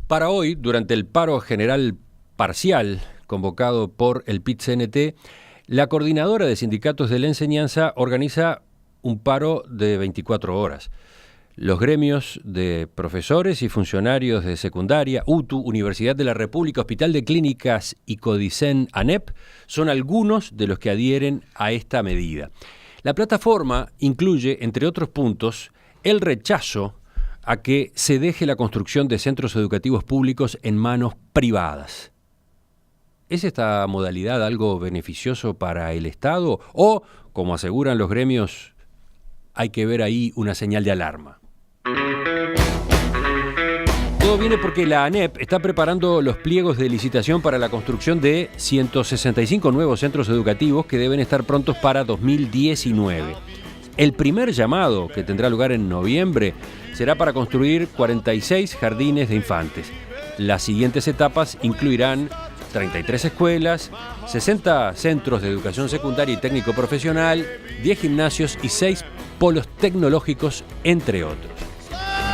Para hoy, durante el paro general parcial convocado por el PIT-CNT, la coordinadora de sindicatos de la enseñanza organiza un paro de 24 horas. Los gremios de profesores y funcionarios de secundaria, UTU, Universidad de la República, Hospital de Clínicas y Codicen ANEP son algunos de los que adhieren a esta medida. La plataforma incluye, entre otros puntos, el rechazo a que se deje la construcción de centros educativos públicos en manos privadas. ¿Es esta modalidad algo beneficioso para el Estado o, como aseguran los gremios, hay que ver ahí una señal de alarma? Todo viene porque la ANEP está preparando los pliegos de licitación para la construcción de 165 nuevos centros educativos que deben estar prontos para 2019. El primer llamado, que tendrá lugar en noviembre, será para construir 46 jardines de infantes. Las siguientes etapas incluirán 33 escuelas, 60 centros de educación secundaria y técnico profesional, 10 gimnasios y 6 polos tecnológicos, entre otros.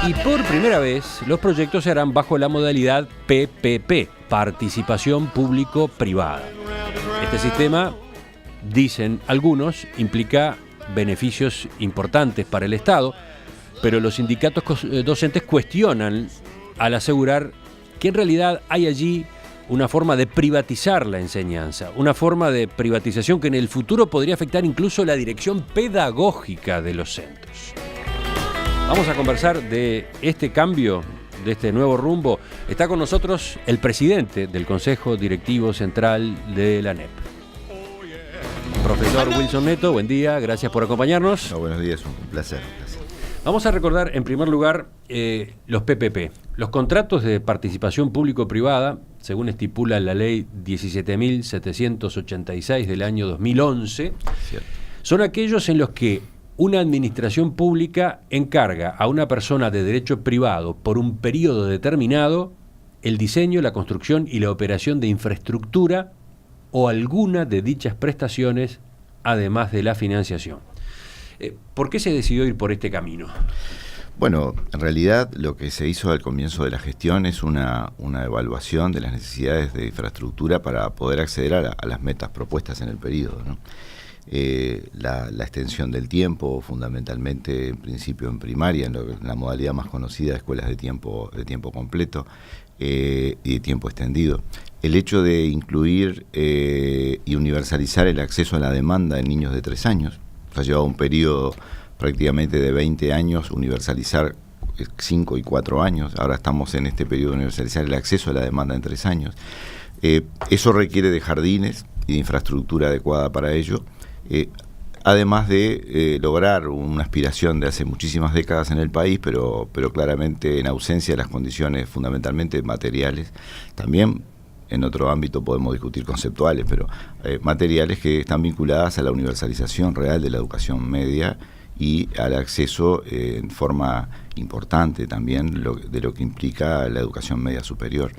Y por primera vez, los proyectos se harán bajo la modalidad PPP, participación público-privada. Este sistema, dicen algunos, implica beneficios importantes para el Estado, pero los sindicatos docentes cuestionan al asegurar que en realidad hay allí una forma de privatizar la enseñanza, una forma de privatización que en el futuro podría afectar incluso la dirección pedagógica de los centros. Vamos a conversar de este cambio, de este nuevo rumbo. Está con nosotros el presidente del Consejo Directivo Central de la ANEP. Profesor Wilson Neto, buen día, gracias por acompañarnos. Buenos días, un placer. Vamos a recordar en primer lugar los PPP, los contratos de participación público-privada, según estipula la ley 17.786 del año 2011, Cierto. Son aquellos en los que una administración pública encarga a una persona de derecho privado por un periodo determinado el diseño, la construcción y la operación de infraestructura o alguna de dichas prestaciones, además de la financiación. ¿Por qué se decidió ir por este camino? Bueno, en realidad lo que se hizo al comienzo de la gestión es una evaluación de las necesidades de infraestructura para poder acceder a las metas propuestas en el periodo, ¿no? La extensión del tiempo, fundamentalmente en principio en primaria, en la modalidad más conocida de escuelas de tiempo completo y de tiempo extendido. El hecho de incluir y universalizar el acceso a la demanda en niños de 3 años, ha llevado un periodo prácticamente de 20 años universalizar 5 y 4 años, ahora estamos en este periodo de universalizar el acceso a la demanda en 3 años. Eso requiere de jardines y de infraestructura adecuada para ello, además de lograr una aspiración de hace muchísimas décadas en el país, pero claramente en ausencia de las condiciones fundamentalmente materiales, también en otro ámbito podemos discutir conceptuales, pero materiales que están vinculadas a la universalización real de la educación media y al acceso en forma importante también de lo que implica la educación media superior.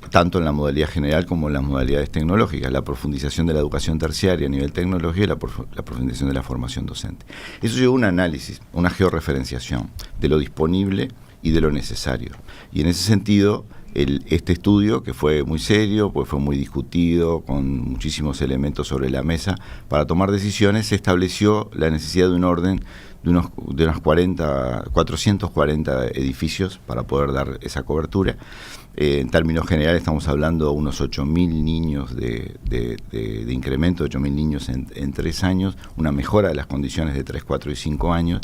Tanto en la modalidad general como en las modalidades tecnológicas, la profundización de la educación terciaria a nivel tecnológico y la profundización de la formación docente. Eso llevó a un análisis, una georreferenciación de lo disponible y de lo necesario. Y en ese sentido, este estudio, que fue muy serio, pues fue muy discutido, con muchísimos elementos sobre la mesa, para tomar decisiones, se estableció la necesidad de un orden de unos 440 edificios para poder dar esa cobertura. En términos generales estamos hablando de unos 8.000 niños de incremento, 8.000 niños en 3 años, una mejora de las condiciones de 3, 4 y 5 años,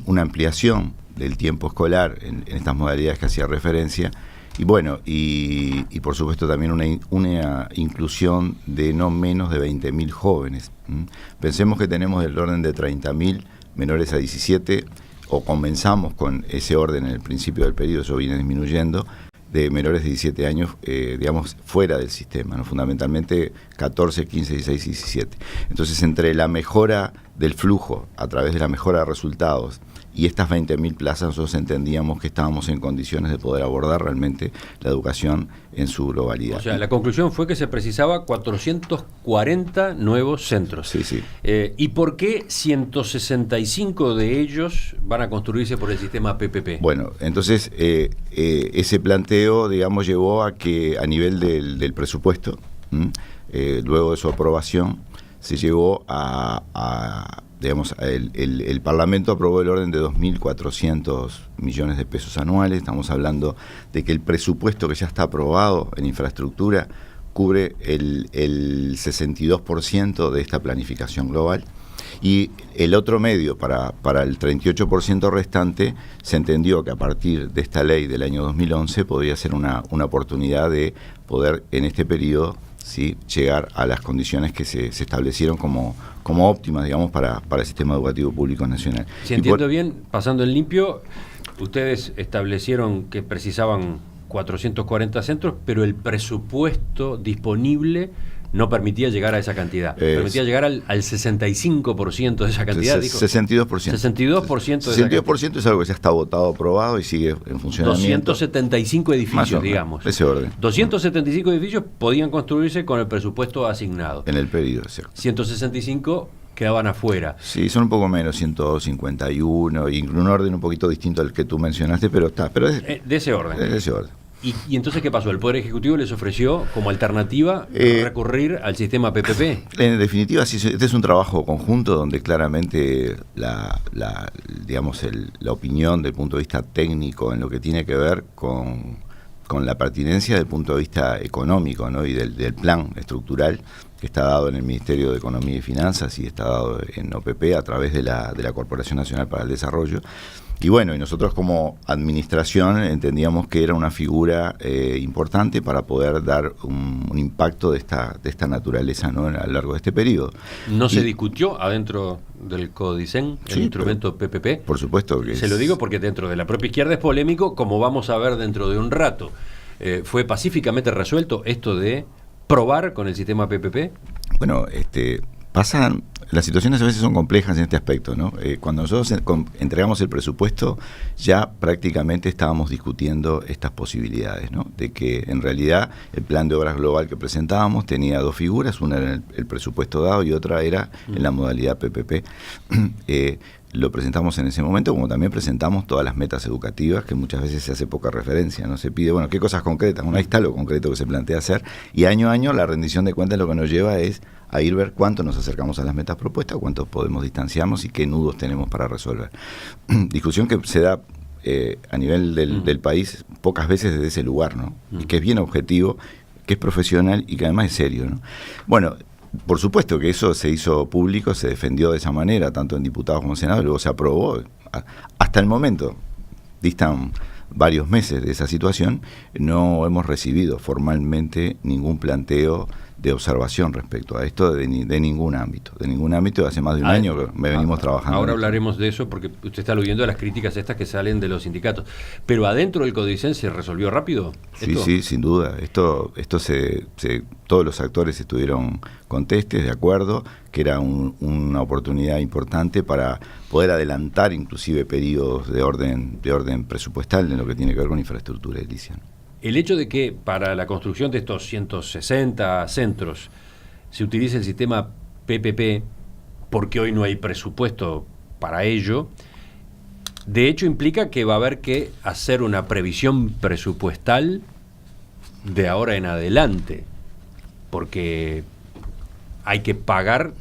una ampliación del tiempo escolar en estas modalidades que hacía referencia, y bueno, y por supuesto también una inclusión de no menos de 20.000 jóvenes. Pensemos que tenemos el orden de 30.000 menores a 17, o comenzamos con ese orden en el principio del periodo, eso viene disminuyendo, de menores de 17 años, digamos, fuera del sistema, ¿no? Fundamentalmente 14, 15, 16 y 17. Entonces, entre la mejora del flujo a través de la mejora de resultados y estas 20.000 plazas, nosotros entendíamos que estábamos en condiciones de poder abordar realmente la educación en su globalidad. O sea, la conclusión fue que se precisaba 440 nuevos centros. Sí, sí. ¿Y por qué 165 de ellos van a construirse por el sistema PPP? Bueno, entonces ese planteo, digamos, llevó a que a nivel del presupuesto, luego de su aprobación, se llevó digamos, el Parlamento aprobó el orden de 2.400 millones de pesos anuales. Estamos hablando de que el presupuesto que ya está aprobado en infraestructura cubre el 62% de esta planificación global. Y el otro medio, para el 38% restante, se entendió que a partir de esta ley del año 2011 podría ser una oportunidad de poder en este periodo, ¿sí?, llegar a las condiciones que se establecieron como óptimas, digamos, para el sistema educativo público nacional. Si entiendo bien, pasando en limpio, ustedes establecieron que precisaban 440 centros, pero el presupuesto disponible no permitía llegar a esa cantidad. Permitía llegar al 65% de esa cantidad. 62%. 62% es algo que ya está votado, aprobado y sigue en funcionamiento. 275 edificios, digamos. Ese orden. 275 edificios podían construirse con el presupuesto asignado. En el periodo, ¿cierto? 165 quedaban afuera. Sí, son un poco menos, 151, y un orden un poquito distinto al que tú mencionaste, pero está. Pero de ese orden. De ese orden. ¿Y entonces qué pasó? ¿El Poder Ejecutivo les ofreció como alternativa recurrir al sistema PPP? En definitiva, sí, este es un trabajo conjunto donde claramente la opinión del punto de vista técnico en lo que tiene que ver con la pertinencia del punto de vista económico, ¿no?, y del plan estructural que está dado en el Ministerio de Economía y Finanzas y está dado en OPP a través de la Corporación Nacional para el Desarrollo. Y bueno, y nosotros como administración entendíamos que era una figura importante para poder dar un impacto de esta naturaleza, ¿no?, a lo largo de este periodo. ¿No se discutió adentro del Codicen el instrumento PPP? Por supuesto que se lo digo porque dentro de la propia izquierda es polémico, como vamos a ver dentro de un rato. ¿Fue pacíficamente resuelto esto de probar con el sistema PPP? Bueno, las situaciones a veces son complejas en este aspecto, ¿no? Cuando nosotros entregamos el presupuesto, ya prácticamente estábamos discutiendo estas posibilidades, ¿no?, de que en realidad el plan de obras global que presentábamos tenía dos figuras, una era el presupuesto dado y otra era en la modalidad PPP. Lo presentamos en ese momento, como también presentamos todas las metas educativas, que muchas veces se hace poca referencia, ¿no? Se pide, bueno, ¿qué cosas concretas? Bueno, ahí está lo concreto que se plantea hacer, y año a año la rendición de cuentas lo que nos lleva es a ir ver cuánto nos acercamos a las metas propuestas, cuánto podemos distanciarnos y qué nudos tenemos para resolver. Discusión que se da a nivel del país pocas veces desde ese lugar, ¿no? Y que es bien objetivo, que es profesional y que además es serio, ¿no? Bueno, por supuesto que eso se hizo público, se defendió de esa manera, tanto en diputados como en senado, luego se aprobó. Hasta el momento, distan varios meses de esa situación, no hemos recibido formalmente ningún planteo de observación respecto a esto de ningún ámbito. De ningún ámbito, hace más de un año que venimos trabajando. Ahora hablaremos de eso porque usted está aludiendo a las críticas estas que salen de los sindicatos. Pero adentro del Codicen se resolvió rápido. Sí, sin duda. Esto todos los actores estuvieron contestes, de acuerdo, que era una oportunidad importante para poder adelantar inclusive periodos de orden presupuestal en lo que tiene que ver con infraestructura edilicia. El hecho de que para la construcción de estos 160 centros se utilice el sistema PPP, porque hoy no hay presupuesto para ello, de hecho implica que va a haber que hacer una previsión presupuestal de ahora en adelante, porque hay que pagar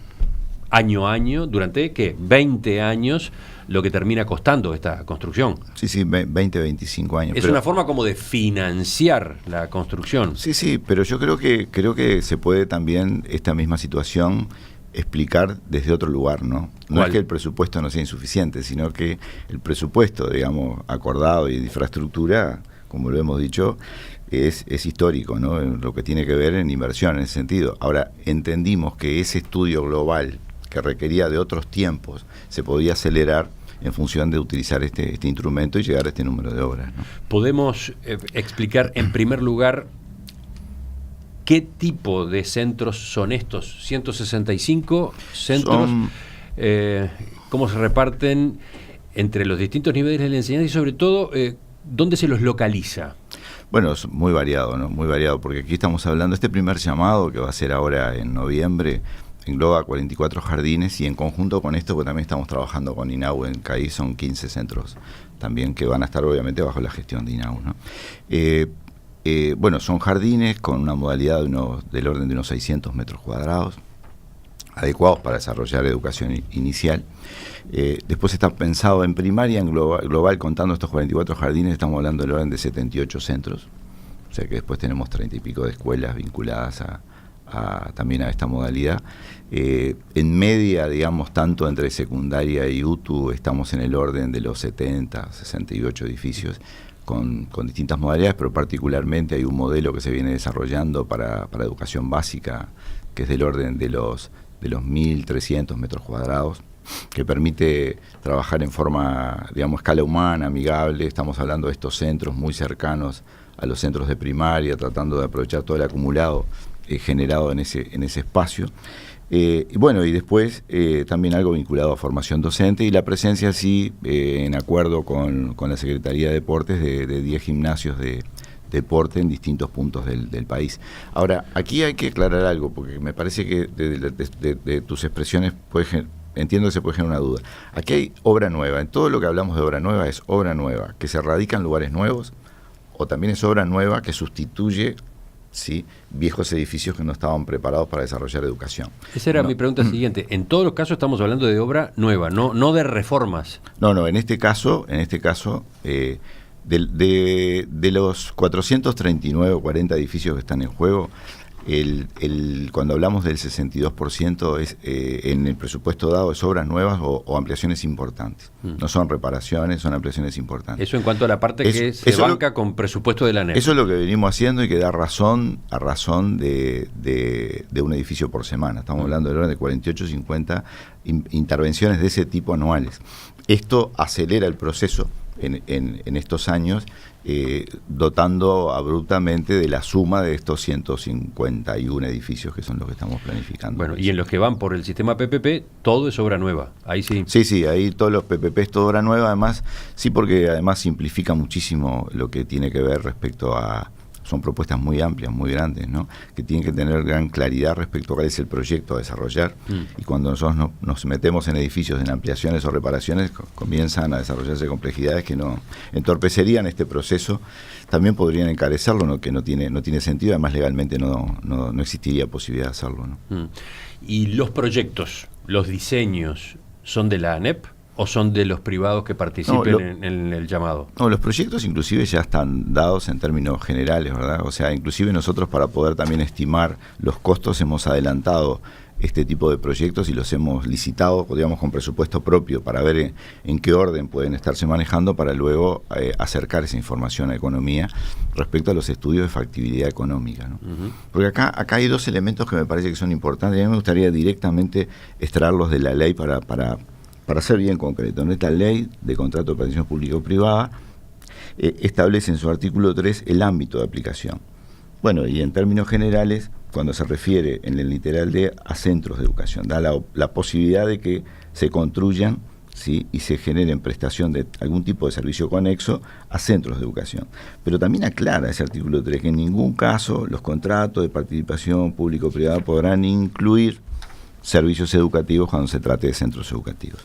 año a año, durante, ¿qué?, 20 años, lo que termina costando esta construcción. Sí, 20, 25 años. Es una forma como de financiar la construcción. Sí, pero yo creo que se puede también esta misma situación explicar desde otro lugar, ¿no? No es que el presupuesto no sea insuficiente, sino que el presupuesto, digamos, acordado y de infraestructura, como lo hemos dicho, es histórico, ¿no?, en lo que tiene que ver en inversión en ese sentido. Ahora, entendimos que ese estudio global que requería de otros tiempos se podía acelerar en función de utilizar este instrumento y llegar a este número de obras, ¿no? ¿Podemos explicar en primer lugar qué tipo de centros son estos? 165 centros. cómo se reparten entre los distintos niveles de la enseñanza y sobre todo, ¿dónde se los localiza? Bueno, es muy variado, ¿no? Muy variado, porque aquí estamos hablando, este primer llamado que va a ser ahora en noviembre, engloba 44 jardines y en conjunto con esto, pues también estamos trabajando con INAU en CAI, son 15 centros también que van a estar obviamente bajo la gestión de INAU, ¿no? Bueno, son jardines con una modalidad del orden de unos 600 metros cuadrados, adecuados para desarrollar educación inicial. Después está pensado en primaria, en global, contando estos 44 jardines, estamos hablando del orden de 78 centros, o sea que después tenemos 30 y pico de escuelas vinculadas también a esta modalidad. En media, digamos, tanto entre secundaria y UTU, estamos en el orden de los 70, 68 edificios con distintas modalidades, pero particularmente hay un modelo que se viene desarrollando para educación básica, que es del orden de los 1.300 metros cuadrados, que permite trabajar en forma, digamos, escala humana, amigable. Estamos hablando de estos centros muy cercanos a los centros de primaria, tratando de aprovechar todo el acumulado generado en ese espacio. Y bueno, y después también algo vinculado a formación docente y la presencia, sí, en acuerdo con la Secretaría de Deportes, de 10 gimnasios de deporte en distintos puntos del país. Ahora, aquí hay que aclarar algo, porque me parece que de tus expresiones entiendo que se puede generar una duda. Aquí hay obra nueva. En todo lo que hablamos de obra nueva es obra nueva que se radica en lugares nuevos, o también es obra nueva que sustituye, ¿sí?, viejos edificios que no estaban preparados para desarrollar educación. Esa era mi pregunta siguiente. En todos los casos estamos hablando de obra nueva, no de reformas. No, en este caso, de los 439 o 40 edificios que están en juego, cuando hablamos del 62% es en el presupuesto dado es obras nuevas o ampliaciones importantes. No son reparaciones, son ampliaciones importantes. Eso en cuanto a la parte que se banca con presupuesto de la ANEP. Eso es lo que venimos haciendo y que da razón de un edificio por semana. Estamos hablando del orden de 48 o 50 intervenciones de ese tipo anuales. Esto acelera el proceso en estos años, dotando abruptamente de la suma de estos 151 edificios que son los que estamos planificando. Bueno, y en los que van por el sistema PPP, todo es obra nueva, ahí sí. Sí, ahí todos los PPP es toda obra nueva, además, sí, porque además simplifica muchísimo lo que tiene que ver respecto a... Son propuestas muy amplias, muy grandes, ¿no?, que tienen que tener gran claridad respecto a cuál es el proyecto a desarrollar. Y cuando nosotros nos metemos en edificios, en ampliaciones o reparaciones, comienzan a desarrollarse complejidades que no entorpecerían este proceso, también podrían encarecerlo, ¿no?, que no tiene sentido, además legalmente no existiría posibilidad de hacerlo, ¿no? ¿Y los proyectos, los diseños, son de la ANEP? ¿O son de los privados que participen en el llamado? No, los proyectos inclusive ya están dados en términos generales, ¿verdad? O sea, inclusive nosotros, para poder también estimar los costos, hemos adelantado este tipo de proyectos y los hemos licitado, digamos, con presupuesto propio, para ver en qué orden pueden estarse manejando, para luego acercar esa información a economía respecto a los estudios de factibilidad económica, ¿no? Porque acá hay dos elementos que me parece que son importantes, y a mí me gustaría directamente extraerlos de la ley para ser bien concreto. Esta ley de contrato de participación público-privada establece en su artículo 3 el ámbito de aplicación. Bueno, y en términos generales, cuando se refiere en el literal de a centros de educación, da la posibilidad de que se construyan, ¿sí?, y se generen prestación de algún tipo de servicio conexo a centros de educación. Pero también aclara ese artículo 3 que en ningún caso los contratos de participación público-privada podrán incluir servicios educativos cuando se trate de centros educativos.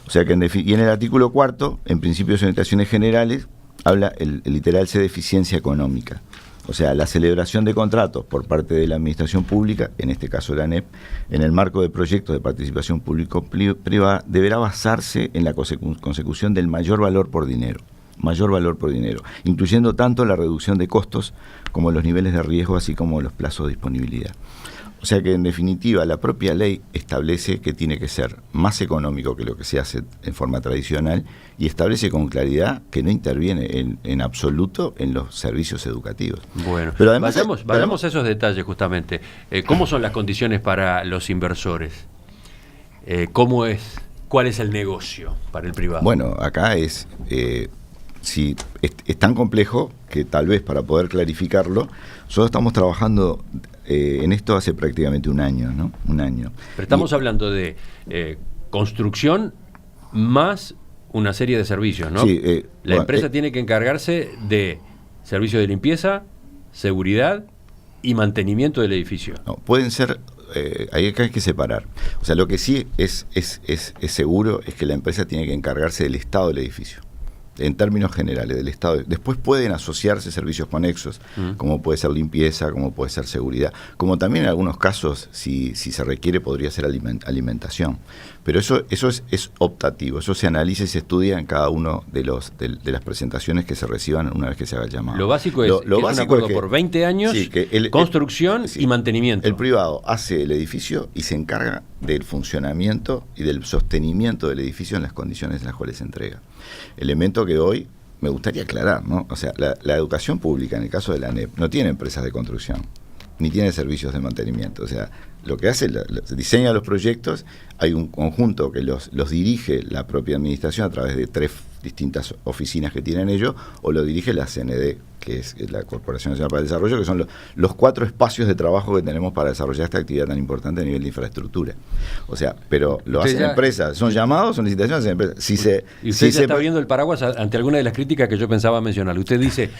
O sea que y en el artículo 4, en principios de orientaciones generales, habla el literal C de eficiencia económica. O sea, la celebración de contratos por parte de la administración pública, en este caso la ANEP, en el marco de proyectos de participación público-privada, deberá basarse en la consecución del mayor valor por dinero, incluyendo tanto la reducción de costos como los niveles de riesgo, así como los plazos de disponibilidad. O sea que, en definitiva, la propia ley establece que tiene que ser más económico que lo que se hace en forma tradicional, y establece con claridad que no interviene en absoluto en los servicios educativos. Bueno, pero además vayamos a esos detalles justamente. ¿Cómo son las condiciones para los inversores? ¿Cuál es el negocio para el privado? Bueno, acá es tan complejo que tal vez, para poder clarificarlo, nosotros estamos trabajando en esto hace prácticamente un año, ¿no? Pero estamos hablando de construcción más una serie de servicios, ¿no? Sí, la empresa tiene que encargarse de servicios de limpieza, seguridad y mantenimiento del edificio. No, pueden ser, hay que separar. O sea, lo que sí es seguro es que la empresa tiene que encargarse del estado del edificio, en términos generales, del estado. Después pueden asociarse servicios conexos, como puede ser limpieza, como puede ser seguridad, como también en algunos casos, si se requiere, podría ser alimentación. Pero eso es optativo, eso se analiza y se estudia en cada uno de las presentaciones que se reciban una vez que se haga el llamado. Lo básico es que es un acuerdo por 20 años, sí, construcción y mantenimiento. El privado hace el edificio y se encarga del funcionamiento y del sostenimiento del edificio en las condiciones en las cuales se entrega. Elemento que hoy me gustaría aclarar, ¿no? O sea, la educación pública, en el caso de la ANEP, no tiene empresas de construcción, ni tiene servicios de mantenimiento. O sea, lo que hace, diseña los proyectos, hay un conjunto que los dirige la propia administración a través de 3 distintas oficinas que tienen ellos, o lo dirige la CND, que es la Corporación Nacional para el Desarrollo, que son los 4 espacios de trabajo que tenemos para desarrollar esta actividad tan importante a nivel de infraestructura. O sea, pero lo hacen empresas, son llamados, son licitaciones, hacen empresas. Y usted ya está viendo el paraguas ante alguna de las críticas que yo pensaba mencionar. Usted dice,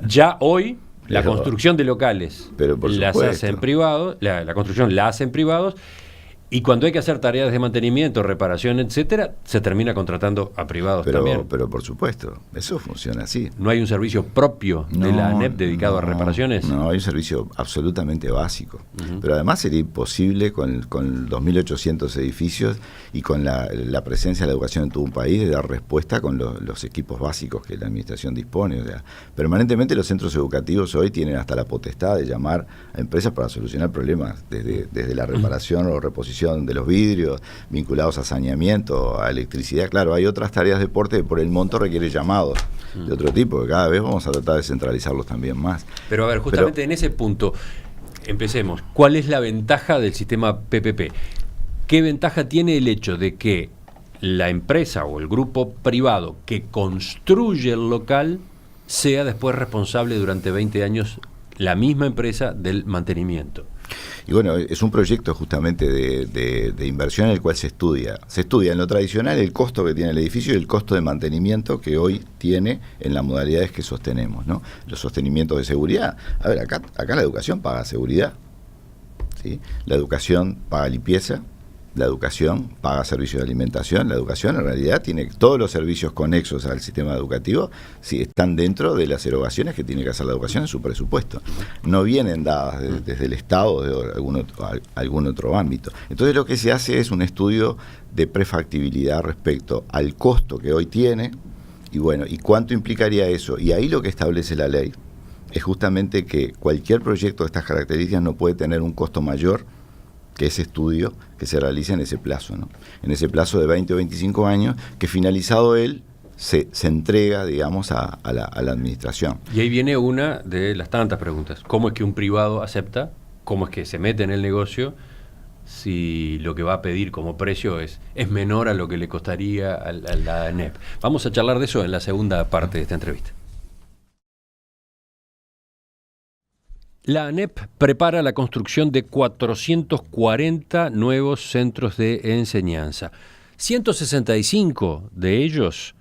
ya hoy la construcción de locales las hacen privados, la construcción la hacen privados, y cuando hay que hacer tareas de mantenimiento, reparación, etcétera, se termina contratando a privados también. Pero por supuesto, eso funciona así. ¿No hay un servicio propio de la ANEP dedicado a reparaciones? No, hay un servicio absolutamente básico. Pero además sería imposible con 2.800 edificios y con la presencia de la educación en todo un país de dar respuesta con los equipos básicos que la administración dispone. O sea, permanentemente los centros educativos hoy tienen hasta la potestad de llamar a empresas para solucionar problemas, desde la reparación o reposición de los vidrios, vinculados a saneamiento, a electricidad. Claro, hay otras tareas de porte que por el monto requiere llamados de otro tipo, que cada vez vamos a tratar de centralizarlos también más. Pero a ver, justamente en ese punto, empecemos. ¿Cuál es la ventaja del sistema PPP? ¿Qué ventaja tiene el hecho de que la empresa o el grupo privado que construye el local sea después responsable durante 20 años la misma empresa del mantenimiento? Y bueno, es un proyecto justamente de inversión en el cual se estudia en lo tradicional el costo que tiene el edificio y el costo de mantenimiento que hoy tiene en las modalidades que sostenemos, ¿no? Los sostenimientos de seguridad. A ver, acá la educación paga seguridad, ¿sí? La educación paga limpieza, la educación paga servicios de alimentación, la educación en realidad tiene todos los servicios conexos al sistema educativo, si están dentro de las erogaciones que tiene que hacer la educación en su presupuesto. No vienen dadas desde el Estado o de algún otro ámbito. Entonces lo que se hace es un estudio de prefactibilidad respecto al costo que hoy tiene y bueno, y cuánto implicaría eso. Y ahí lo que establece la ley es justamente que cualquier proyecto de estas características no puede tener un costo mayor que ese estudio que se realiza en ese plazo, ¿no? En ese plazo de 20 o 25 años, que finalizado él, se entrega, digamos, a la administración. Y ahí viene una de las tantas preguntas. ¿Cómo es que un privado acepta? ¿Cómo es que se mete en el negocio si lo que va a pedir como precio es menor a lo que le costaría a la ANEP? Vamos a charlar de eso en la segunda parte de esta entrevista. La ANEP prepara la construcción de 440 nuevos centros de enseñanza. 165 de ellos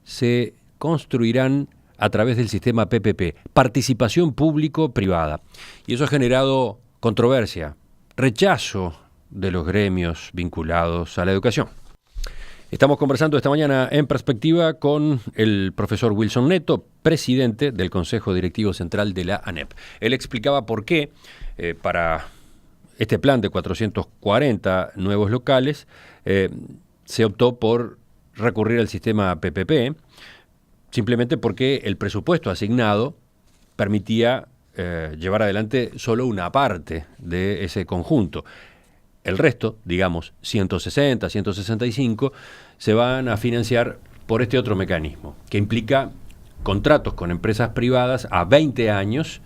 se construirán a través del sistema PPP, participación público-privada. Y eso ha generado controversia, rechazo de los gremios vinculados a la educación. Estamos conversando esta mañana en Perspectiva con el profesor Wilson Neto, presidente del Consejo Directivo Central de la ANEP. Él explicaba por qué para este plan de 440 nuevos locales se optó por recurrir al sistema PPP, simplemente porque el presupuesto asignado permitía llevar adelante solo una parte de ese conjunto. El resto, digamos, 160, 165, se van a financiar por este otro mecanismo, que implica contratos con empresas privadas a 20 años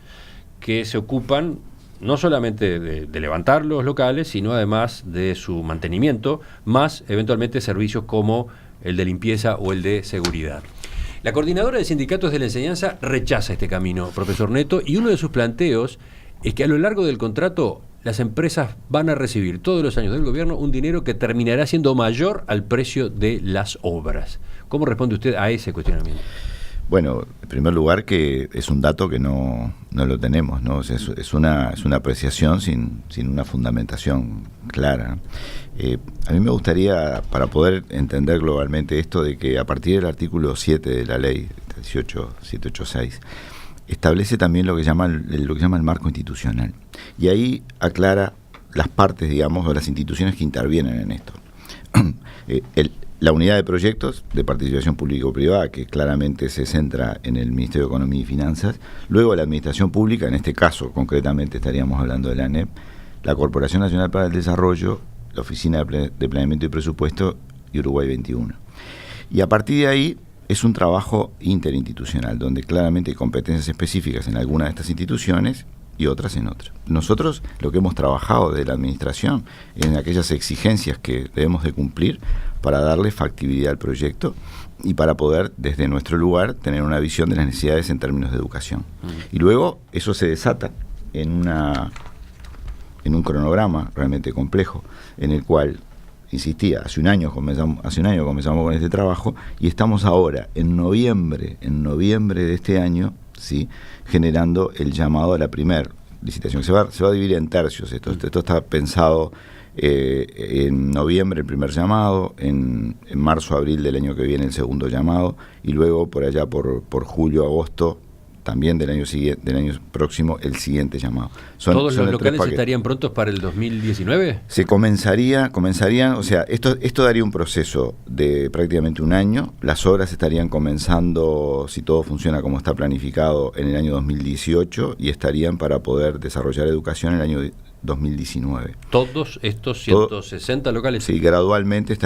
que se ocupan no solamente de levantar los locales, sino además de su mantenimiento, más eventualmente servicios como el de limpieza o el de seguridad. La coordinadora de sindicatos de la enseñanza rechaza este camino, profesor Neto, y uno de sus planteos es que a lo largo del contrato las empresas van a recibir todos los años del gobierno un dinero que terminará siendo mayor al precio de las obras. ¿Cómo responde usted a ese cuestionamiento? Bueno, en primer lugar que es un dato que no lo tenemos, ¿no? O sea, es una apreciación sin una fundamentación clara, ¿no? A mí me gustaría, para poder entender globalmente esto, de que a partir del artículo 7 de la ley 786, establece también lo que llama el marco institucional. Y ahí aclara las partes, digamos, o las instituciones que intervienen en esto. La unidad de proyectos de participación público-privada, que claramente se centra en el Ministerio de Economía y Finanzas, luego la administración pública, en este caso concretamente estaríamos hablando de la ANEP, la Corporación Nacional para el Desarrollo, la Oficina de Planeamiento y Presupuesto y Uruguay 21. Y a partir de ahí es un trabajo interinstitucional, donde claramente hay competencias específicas en algunas de estas instituciones y otras en otras. Nosotros lo que hemos trabajado de la administración en aquellas exigencias que debemos de cumplir para darle factibilidad al proyecto y para poder, desde nuestro lugar, tener una visión de las necesidades en términos de educación. Y luego eso se desata en un cronograma realmente complejo, en el cual, insistía, hace un año comenzamos con este trabajo y estamos ahora, en noviembre de este año, ¿sí?, generando el llamado a la primera licitación. Se va a dividir en tercios. Esto está pensado en noviembre el primer llamado, en marzo, abril del año que viene el segundo llamado, y luego por allá por julio, agosto, también del año próximo, el siguiente llamado. ¿Todos los locales estarían prontos para el 2019? Se comenzarían, o sea, esto daría un proceso de prácticamente un año. Las obras estarían comenzando, si todo funciona como está planificado, en el año 2018 y estarían para poder desarrollar educación en el año 2019. ¿Todos estos 160 locales? Sí, gradualmente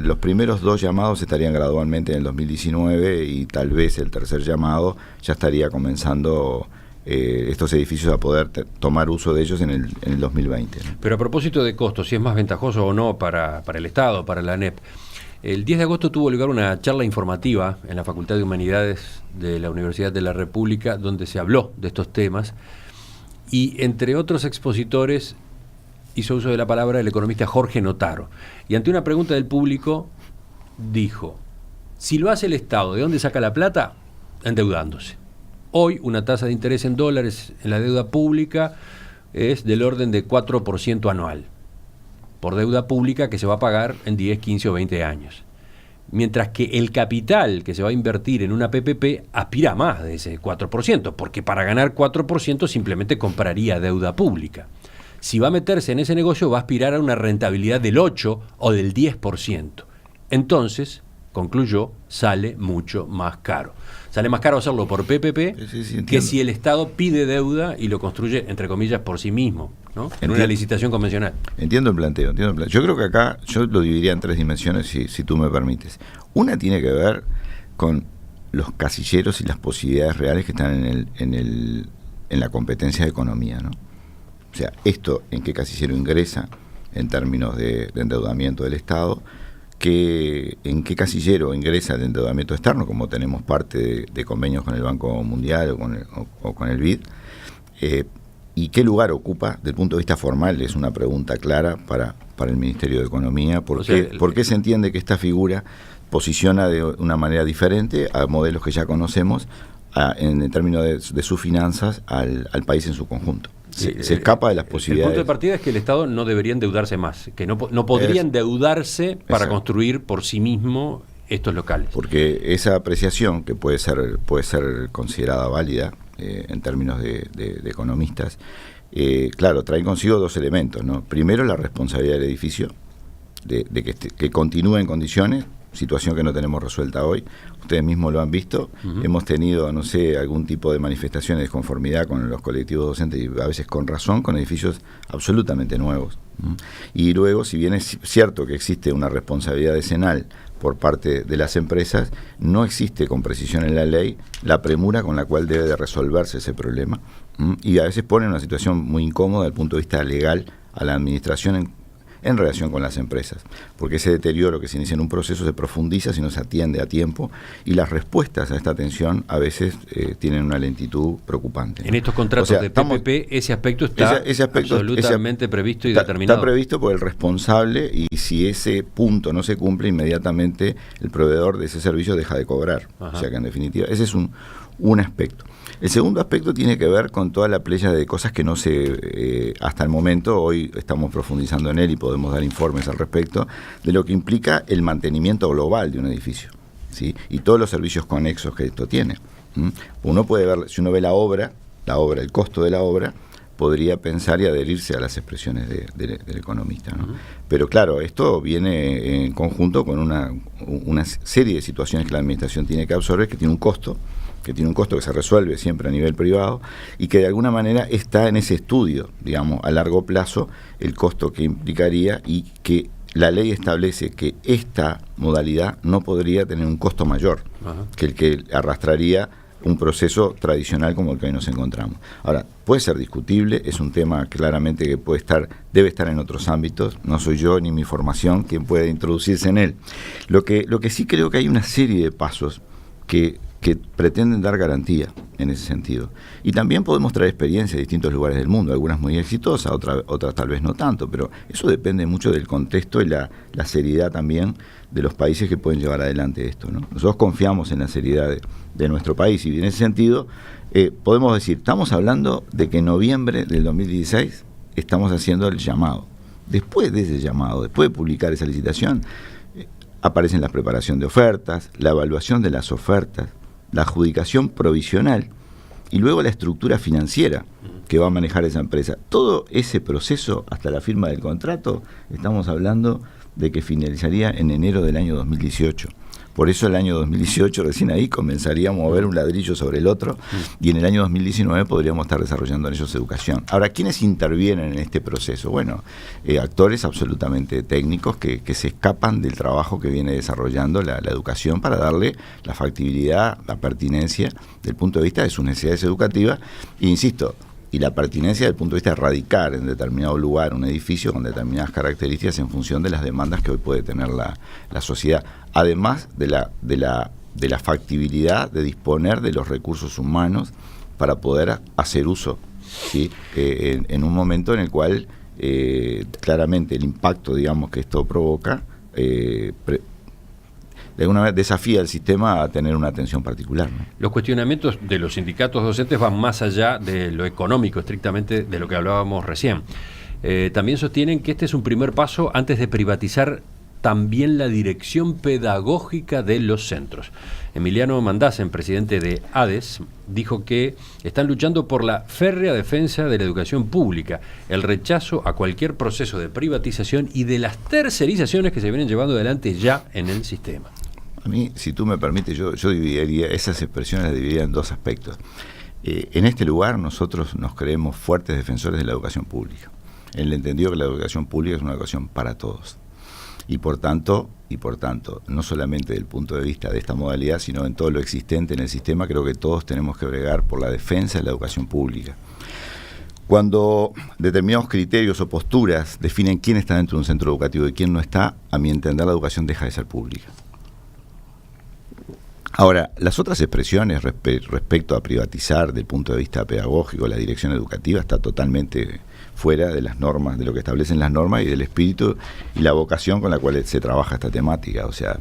los primeros 2 llamados estarían gradualmente en el 2019 y tal vez el tercer llamado ya estaría comenzando estos edificios a poder tomar uso de ellos en el 2020. ¿No? Pero a propósito de costos, si es más ventajoso o no para el Estado, para la ANEP, el 10 de agosto tuvo lugar una charla informativa en la Facultad de Humanidades de la Universidad de la República donde se habló de estos temas. Y entre otros expositores hizo uso de la palabra el economista Jorge Notaro. Y ante una pregunta del público dijo, si lo hace el Estado, ¿de dónde saca la plata? Endeudándose. Hoy una tasa de interés en dólares en la deuda pública es del orden de 4% anual, por deuda pública que se va a pagar en 10, 15 o 20 años. Mientras que el capital que se va a invertir en una PPP aspira a más de ese 4%, porque para ganar 4% simplemente compraría deuda pública. Si va a meterse en ese negocio va a aspirar a una rentabilidad del 8 o del 10%. Entonces, concluyó, sale mucho más caro. Sale más caro hacerlo por PPP que si el Estado pide deuda y lo construye, entre comillas, por sí mismo, ¿no? En una licitación convencional. Entiendo el planteo. Yo creo que acá yo lo dividiría en 3 dimensiones, si tú me permites. Una tiene que ver con los casilleros y las posibilidades reales que están en la competencia de economía, ¿no? O sea, esto en qué casillero ingresa en términos de endeudamiento del Estado, en qué casillero ingresa el endeudamiento externo, como tenemos parte de convenios con el Banco Mundial o con el BID, y qué lugar ocupa, desde el punto de vista formal, es una pregunta clara para el Ministerio de Economía, ¿por qué se entiende que esta figura posiciona de una manera diferente a modelos que ya conocemos en términos de sus finanzas al país en su conjunto? Se escapa de las posibilidades. El punto de partida es que el Estado no debería endeudarse más, que no podría endeudarse para construir por sí mismo estos locales. Porque esa apreciación, que puede ser considerada válida en términos de economistas, claro, trae consigo 2 elementos, ¿no? Primero, la responsabilidad del edificio, de que continúe en condiciones, situación que no tenemos resuelta hoy. Ustedes mismos lo han visto. Hemos tenido, no sé, algún tipo de manifestaciones de desconformidad con los colectivos docentes y a veces con razón, con edificios absolutamente nuevos. Y luego, si bien es cierto que existe una responsabilidad decenal por parte de las empresas, no existe con precisión en la ley la premura con la cual debe de resolverse ese problema. Y a veces pone en una situación muy incómoda desde el punto de vista legal a la administración en relación con las empresas, porque ese deterioro que se inicia en un proceso se profundiza si no se atiende a tiempo, y las respuestas a esta atención a veces tienen una lentitud preocupante, ¿no? En estos contratos de PPP ese aspecto está absolutamente previsto y determinado. Está previsto por el responsable, y si ese punto no se cumple, inmediatamente el proveedor de ese servicio deja de cobrar. Ajá. O sea que en definitiva ese es un aspecto. El segundo aspecto tiene que ver con toda la playa de cosas que no se, hasta el momento, hoy estamos profundizando en él y podemos dar informes al respecto, de lo que implica el mantenimiento global de un edificio, ¿sí? Y todos los servicios conexos que esto tiene. Uno puede ver, si uno ve la obra, el costo de la obra, podría pensar y adherirse a las expresiones del economista, ¿no? Pero claro, esto viene en conjunto con una serie de situaciones que la administración tiene que absorber, que tiene un costo que se resuelve siempre a nivel privado, y que de alguna manera está en ese estudio, digamos, a largo plazo, el costo que implicaría, y que la ley establece que esta modalidad no podría tener un costo mayor que el que arrastraría un proceso tradicional como el que hoy nos encontramos. Ahora, puede ser discutible, es un tema claramente que debe estar en otros ámbitos, no soy yo ni mi formación quien puede introducirse en él. Lo que sí creo que hay una serie de pasos que pretenden dar garantía en ese sentido. Y también podemos traer experiencias de distintos lugares del mundo, algunas muy exitosas, otras tal vez no tanto, pero eso depende mucho del contexto y la seriedad también de los países que pueden llevar adelante esto, ¿no? Nosotros confiamos en la seriedad de nuestro país, y en ese sentido podemos decir, estamos hablando de que en noviembre del 2016 estamos haciendo el llamado. Después de ese llamado, después de publicar esa licitación, aparecen la preparación de ofertas, la evaluación de las ofertas, la adjudicación provisional y luego la estructura financiera que va a manejar esa empresa. Todo ese proceso hasta la firma del contrato, estamos hablando de que finalizaría en enero del año 2018. Por eso el año 2018 recién ahí comenzaríamos a ver un ladrillo sobre el otro, y en el año 2019 podríamos estar desarrollando en ellos educación. Ahora, ¿quiénes intervienen en este proceso? Bueno, actores absolutamente técnicos que se escapan del trabajo que viene desarrollando la educación, para darle la factibilidad, la pertinencia del punto de vista de sus necesidades educativas, e insisto, y la pertinencia desde el punto de vista de radicar en determinado lugar un edificio con determinadas características en función de las demandas que hoy puede tener la sociedad, además de la factibilidad de disponer de los recursos humanos para poder hacer uso, ¿sí? En un momento en el cual claramente el impacto, digamos, que esto provoca de alguna manera desafía al sistema a tener una atención particular, ¿no? Los cuestionamientos de los sindicatos docentes van más allá de lo económico, estrictamente de lo que hablábamos recién. También sostienen que este es un primer paso antes de privatizar también la dirección pedagógica de los centros. Emiliano Mandasen, presidente de ADES, dijo que están luchando por la férrea defensa de la educación pública, el rechazo a cualquier proceso de privatización y de las tercerizaciones que se vienen llevando adelante ya en el sistema. A mí, si tú me permites, yo dividiría esas expresiones, las dividiría en dos aspectos. En este lugar nosotros nos creemos fuertes defensores de la educación pública, en el entendido que la educación pública es una educación para todos. Y por tanto, no solamente desde el punto de vista de esta modalidad, sino en todo lo existente en el sistema, creo que todos tenemos que bregar por la defensa de la educación pública. Cuando determinados criterios o posturas definen quién está dentro de un centro educativo y quién no está, a mi entender la educación deja de ser pública. Ahora, las otras expresiones respecto a privatizar desde el punto de vista pedagógico la dirección educativa está totalmente fuera de las normas, de lo que establecen las normas y del espíritu y la vocación con la cual se trabaja esta temática. O sea,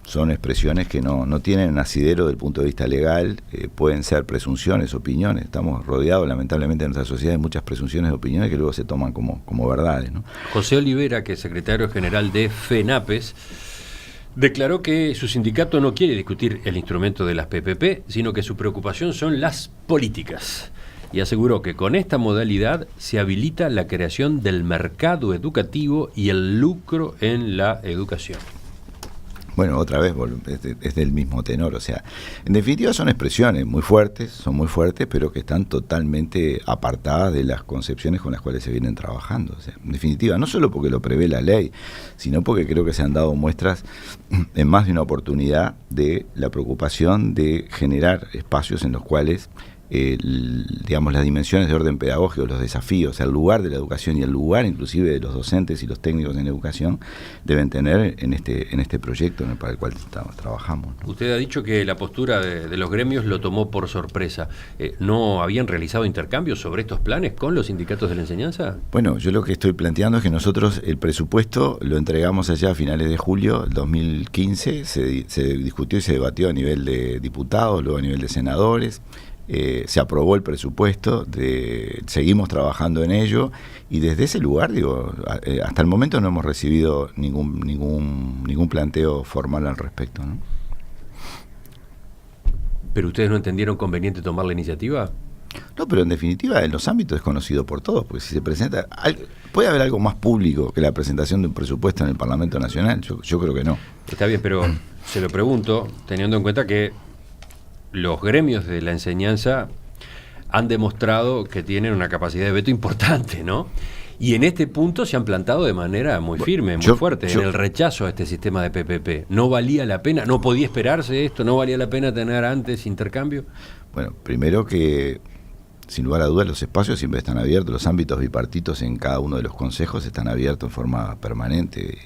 son expresiones que no tienen asidero desde el punto de vista legal, pueden ser presunciones, opiniones. Estamos rodeados lamentablemente en nuestra sociedad de muchas presunciones de opiniones que luego se toman como verdades, ¿no? José Olivera, que es secretario general de FENAPES, declaró que su sindicato no quiere discutir el instrumento de las PPP, sino que su preocupación son las políticas. Y aseguró que con esta modalidad se habilita la creación del mercado educativo y el lucro en la educación. Bueno, otra vez es del mismo tenor, o sea, en definitiva son expresiones muy fuertes, pero que están totalmente apartadas de las concepciones con las cuales se vienen trabajando. O sea, en definitiva, no solo porque lo prevé la ley, sino porque creo que se han dado muestras en más de una oportunidad de la preocupación de generar espacios en los cuales digamos, las dimensiones de orden pedagógico, los desafíos, el lugar de la educación y el lugar inclusive de los docentes y los técnicos en educación deben tener en este proyecto para el cual trabajamos, ¿no? Usted ha dicho que la postura de los gremios lo tomó por sorpresa. ¿No habían realizado intercambios sobre estos planes con los sindicatos de la enseñanza? Bueno, yo lo que estoy planteando es que nosotros el presupuesto lo entregamos allá a finales de julio del 2015, se discutió y se debatió a nivel de diputados, luego a nivel de senadores. Se aprobó el presupuesto, seguimos trabajando en ello y desde ese lugar, hasta el momento no hemos recibido ningún planteo formal al respecto, ¿no? ¿Pero ustedes no entendieron conveniente tomar la iniciativa? No, pero en definitiva en los ámbitos es conocido por todos, porque si se presenta, ¿puede haber algo más público que la presentación de un presupuesto en el Parlamento Nacional? Yo creo que no. Está bien, pero se lo pregunto teniendo en cuenta que los gremios de la enseñanza han demostrado que tienen una capacidad de veto importante, ¿no? Y en este punto se han plantado de manera muy firme, muy fuerte, en el rechazo a este sistema de PPP. ¿No valía la pena? ¿No podía esperarse esto? ¿No valía la pena tener antes intercambio? Bueno, primero que, sin lugar a dudas, los espacios siempre están abiertos, los ámbitos bipartitos en cada uno de los consejos están abiertos en forma permanente,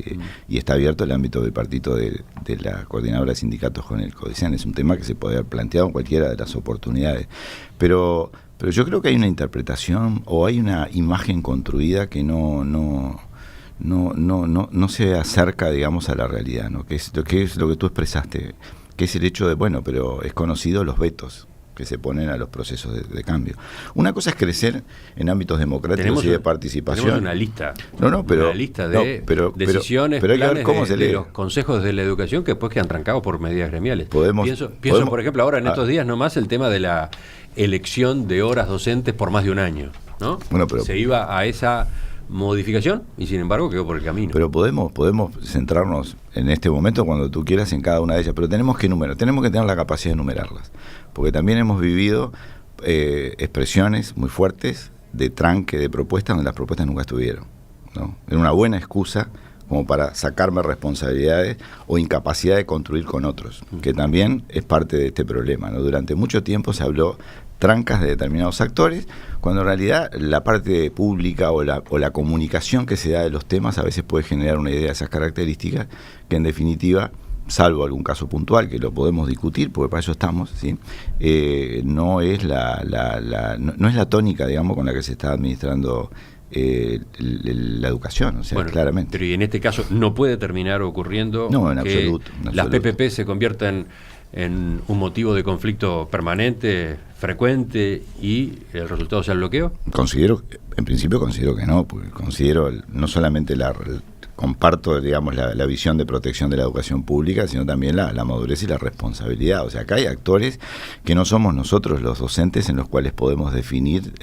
y está abierto el ámbito bipartito de la coordinadora de sindicatos con el CODICEN. Es un tema que se puede haber planteado en cualquiera de las oportunidades, pero yo creo que hay una interpretación o hay una imagen construida que no se acerca, digamos, a la realidad, ¿no? Que es lo que tú expresaste, que es el hecho de, bueno, pero es conocido los vetos que se ponen a los procesos de cambio. Una cosa es crecer en ámbitos democráticos y de participación. Tenemos una lista. Una lista de decisiones, pero hay que ver planes cómo se lee. de los consejos de la educación que después quedan trancados por medidas gremiales. Pienso, por ejemplo, ahora en estos días nomás el tema de la elección de horas docentes por más de un año, ¿no? Bueno, pero se iba a esa modificación y sin embargo quedó por el camino. Pero podemos centrarnos en este momento cuando tú quieras en cada una de ellas, pero tenemos que tener la capacidad de numerarlas, porque también hemos vivido expresiones muy fuertes de tranque de propuestas donde las propuestas nunca estuvieron, ¿no? Era una buena excusa como para sacarme responsabilidades o incapacidad de construir con otros, que también es parte de este problema, ¿no? Durante mucho tiempo se habló trancas de determinados actores, cuando en realidad la parte pública o la comunicación que se da de los temas a veces puede generar una idea de esas características que en definitiva, salvo algún caso puntual que lo podemos discutir, porque para eso estamos, ¿sí? No es no es la tónica, digamos, con la que se está administrando la educación, o sea, bueno, claramente. Pero y en este caso no puede terminar ocurriendo que las PPP se conviertan en un motivo de conflicto permanente, frecuente, y el resultado sea el bloqueo. En principio considero que no, porque considero no solamente comparto, digamos, la visión de protección de la educación pública, sino también la madurez y la responsabilidad. O sea, acá hay actores que no somos nosotros los docentes en los cuales podemos definir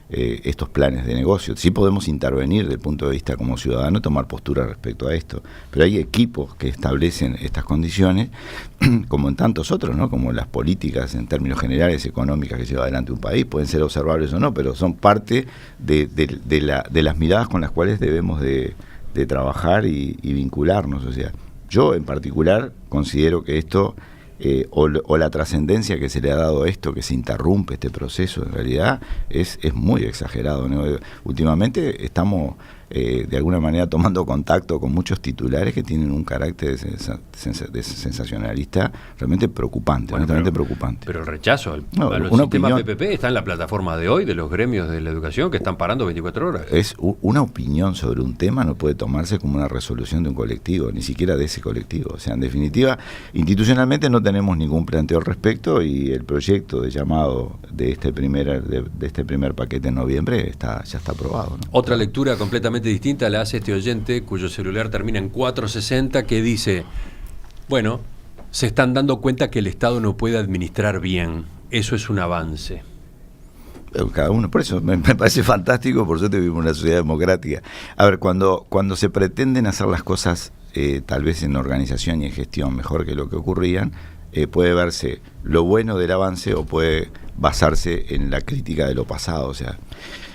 estos planes de negocio. Sí podemos intervenir desde el punto de vista como ciudadano, tomar postura respecto a esto, pero hay equipos que establecen estas condiciones, como en tantos otros, ¿no? Como las políticas en términos generales económicas que lleva adelante un país, pueden ser observables o no, pero son parte de las miradas con las cuales debemos de trabajar y vincularnos. O sea, yo en particular considero que esto o la trascendencia que se le ha dado a esto, que se interrumpe este proceso, en realidad es muy exagerado, ¿no? Últimamente estamos de alguna manera tomando contacto con muchos titulares que tienen un carácter de sensacionalista realmente preocupante, honestamente preocupante. Pero el rechazo al sistema PPP está en la plataforma de hoy de los gremios de la educación que están parando 24 horas. Es una opinión sobre un tema, no puede tomarse como una resolución de un colectivo, ni siquiera de ese colectivo. O sea, en definitiva, institucionalmente no tenemos ningún planteo al respecto, y el proyecto de llamado de este primer paquete en noviembre ya está aprobado, ¿no? Otra lectura completamente distinta la hace este oyente cuyo celular termina en 460, que dice: bueno, se están dando cuenta que el Estado no puede administrar bien, eso es un avance. Cada uno, por eso me parece fantástico, por suerte vivimos en una sociedad democrática. A ver, cuando se pretenden hacer las cosas tal vez en organización y en gestión mejor que lo que ocurrían, puede verse lo bueno del avance o puede basarse en la crítica de lo pasado. O sea,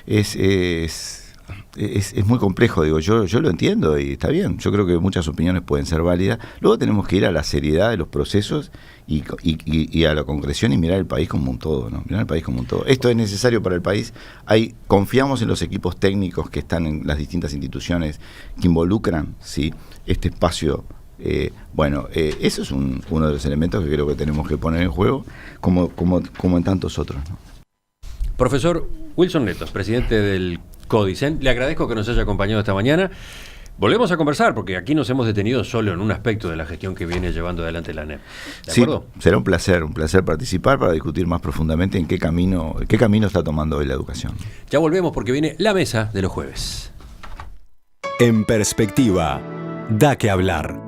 es es muy complejo, digo, yo lo entiendo y está bien, yo creo que muchas opiniones pueden ser válidas. Luego tenemos que ir a la seriedad de los procesos y a la concreción y mirar el país como un todo, ¿no? Mirar el país como un todo. Esto es necesario para el país. Confiamos en los equipos técnicos que están en las distintas instituciones que involucran, ¿sí?, este espacio. Eso es uno de los elementos que creo que tenemos que poner en juego, como en tantos otros, ¿no? Profesor Wilson Letos, presidente del Codicen, le agradezco que nos haya acompañado esta mañana. Volvemos a conversar, porque aquí nos hemos detenido solo en un aspecto de la gestión que viene llevando adelante la ANEP. ¿De acuerdo? Sí, será un placer participar para discutir más profundamente en qué camino está tomando hoy la educación. Ya volvemos porque viene la mesa de los jueves. En perspectiva, da que hablar.